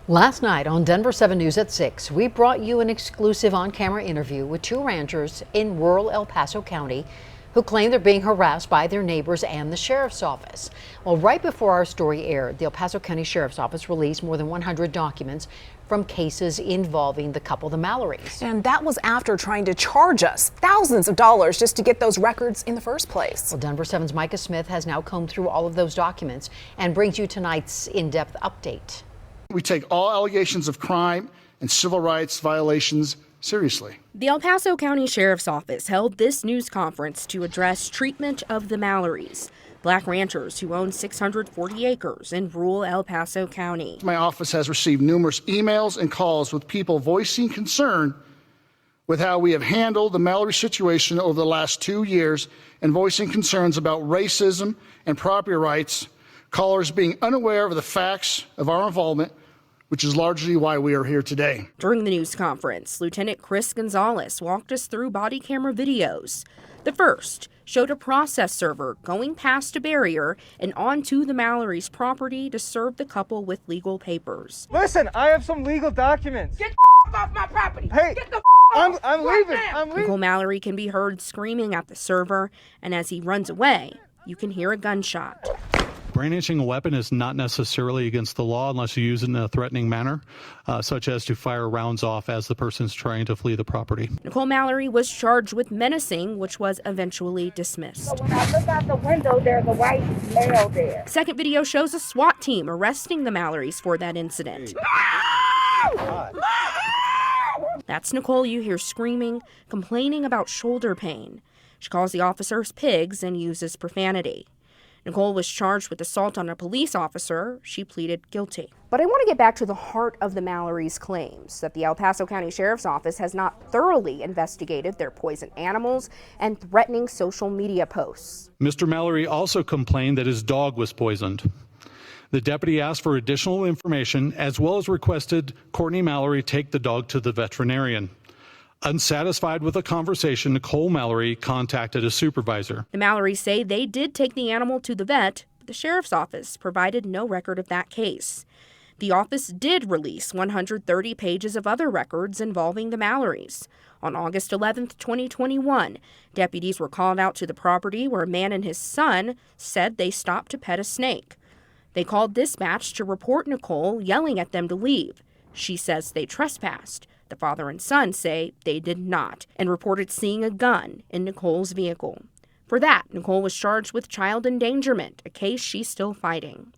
Last night on Denver 7 News at 6, we brought you an exclusive on-camera interview with two ranchers in rural El Paso County who claim they're being harassed by their neighbors and the sheriff's office. Well, right before our story aired, the El Paso County Sheriff's Office released more than 100 documents from cases involving the couple, the Mallerys. And that was after trying to charge us thousands of dollars just to get those records in the first place. Well, Denver 7's Micah Smith has now combed through all of those documents and brings you tonight's in-depth update. We take all allegations of crime and civil rights violations seriously. The El Paso County Sheriff's Office held this news conference to address treatment of the Mallerys, black ranchers who own 640 acres in rural El Paso County. My office has received numerous emails and calls with people voicing concern with how we have handled the Mallery situation over the last 2 years and voicing concerns about racism and property rights, callers being unaware of the facts of our involvement, which is largely why we are here today. During the news conference, Lieutenant Chris Gonzalez walked us through body camera videos. The first showed a process server going past a barrier and onto the Mallery's property to serve the couple with legal papers. Listen, I have some legal documents. Get the off my property. Hey, get the I'm right leaving. now. I'm leaving. Nicole Mallery can be heard screaming at the server, and as he runs away, you can hear a gunshot. Brandishing a weapon is not necessarily against the law unless you use it in a threatening manner, such as to fire rounds off as the person's trying to flee the property. Nicole Mallery was charged with menacing, which was eventually dismissed. So when I look out the window, there's a white male there. Second video shows a SWAT team arresting the Mallerys for that incident. That's Nicole you hear screaming, complaining about shoulder pain. She calls the officers pigs and uses profanity. Nicole was charged with assault on a police officer. She pleaded guilty. But I want to get back to the heart of the Mallery's claims, that the El Paso County Sheriff's Office has not thoroughly investigated their poisoned animals and threatening social media posts. Mr. Mallery also complained that his dog was poisoned. The deputy asked for additional information as well as requested Courtney Mallery take the dog to the veterinarian. Unsatisfied with the conversation, Nicole Mallery contacted a supervisor. The Mallerys say they did take the animal to the vet, but the sheriff's office provided no record of that case. The office did release 130 pages of other records involving the Mallerys. On August 11, 2021, deputies were called out to the property where a man and his son said they stopped to pet a snake. They called dispatch to report Nicole yelling at them to leave. She says they trespassed. The father and son say they did not and reported seeing a gun in Nicole's vehicle. For that, Nicole was charged with child endangerment, a case she's still fighting.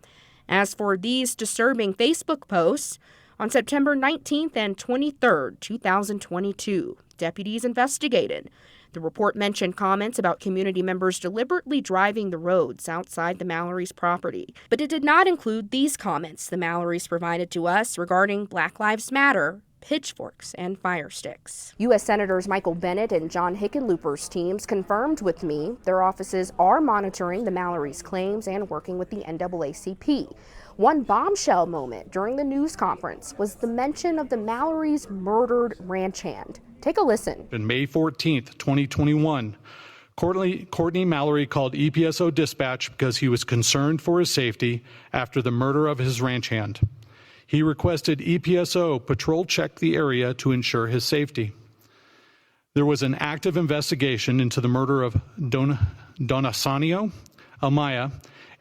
As for these disturbing Facebook posts, on September 19th and 23rd, 2022, deputies investigated. The report mentioned comments about community members deliberately driving the roads outside the Mallery's property. But it did not include these comments the Mallerys provided to us regarding Black Lives Matter, pitchforks, and fire sticks. U.S. Senators Michael Bennet and John Hickenlooper's teams confirmed with me their offices are monitoring the Mallery's claims and working with the NAACP. One bombshell moment during the news conference was the mention of the Mallery's murdered ranch hand. Take a listen. On May 14th, 2021, Courtney Mallery called EPSO dispatch because he was concerned for his safety after the murder of his ranch hand. He requested EPSO patrol check the area to ensure his safety. There was an active investigation into the murder of Donasanio Amaya,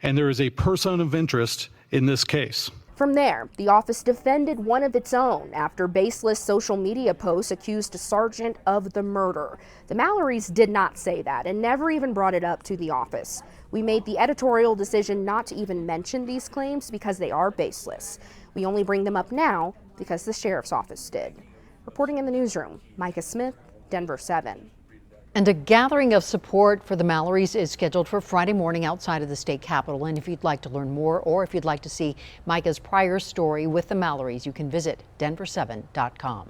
and there is a person of interest in this case. From there, the office defended one of its own after baseless social media posts accused a sergeant of the murder. The Mallerys did not say that and never even brought it up to the office. We made the editorial decision not to even mention these claims because they are baseless. We only bring them up now because the sheriff's office did. Reporting in the newsroom, Micah Smith, Denver 7. And a gathering of support for the Mallerys is scheduled for Friday morning outside of the state capitol. And if you'd like to learn more or if you'd like to see Micah's prior story with the Mallerys, you can visit denver7.com.